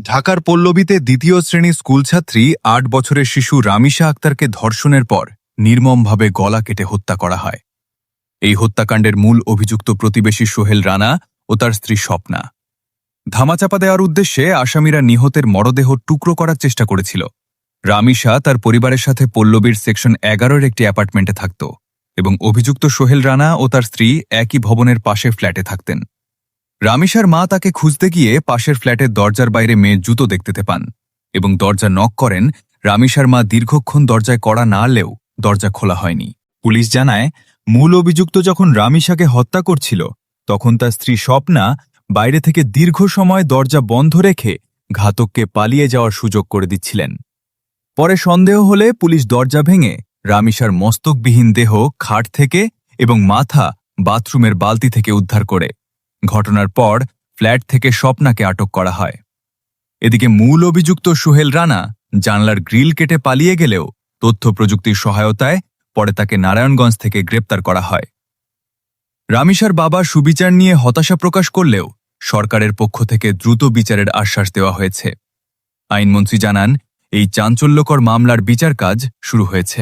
ঢাকার পল্লবীতে দ্বিতীয় শ্রেণীর স্কুলছাত্রী ৮ বছরের শিশু রামিশা আক্তারকে ধর্ষণের পর নির্মমভাবে গলা কেটে হত্যা করা হয়। এই হত্যাকাণ্ডের মূল অভিযুক্ত প্রতিবেশী সোহেল রানা ও তার স্ত্রী স্বপ্না। ধামাচাপা দেওয়ার উদ্দেশ্যে আসামিরা নিহতের মরদেহ টুকরো করার চেষ্টা করেছিল। রামিশা তার পরিবারের সাথে পল্লবীর সেকশন ১১-এর একটি অ্যাপার্টমেন্টে থাকত এবং অভিযুক্ত সোহেল রানা ও তার স্ত্রী একই ভবনের পাশের ফ্ল্যাটে থাকতেন। রামিশার মা তাকে খুঁজতে গিয়ে পাশের ফ্ল্যাটের দরজার বাইরে মেয়ের জুতো দেখতে পান এবং দরজা নক করেন। রামিশার মা দীর্ঘক্ষণ দরজায় কড়া নাড়লেও দরজা খোলা হয়নি। পুলিশ জানায়, মূল অভিযুক্ত যখন রামিশাকে হত্যা করছিল তখন তার স্ত্রী স্বপ্না বাইরে থেকে দীর্ঘ সময় দরজা বন্ধ রেখে ঘাতককে পালিয়ে যাওয়ার সুযোগ করে দিচ্ছিলেন। পরে সন্দেহ হলে পুলিশ দরজা ভেঙে রামিশার মস্তকবিহীন দেহ খাট থেকে এবং মাথা বাথরুমের বালতি থেকে উদ্ধার করে। ঘটনার পর ফ্ল্যাট থেকে স্বপ্নাকে আটক করা হয়। এদিকে মূল অভিযুক্ত সোহেল রানা জানলার গ্রিল কেটে পালিয়ে গেলেও তথ্য প্রযুক্তির সহায়তায় পরে তাকে নারায়ণগঞ্জ থেকে গ্রেপ্তার করা হয়। রামিশার বাবা সুবিচার নিয়ে হতাশা প্রকাশ করলেও সরকারের পক্ষ থেকে দ্রুত বিচারের আশ্বাস দেওয়া হয়েছে। আইনমন্ত্রী জানান, এই চাঞ্চল্যকর মামলার বিচার কাজ শুরু হয়েছে।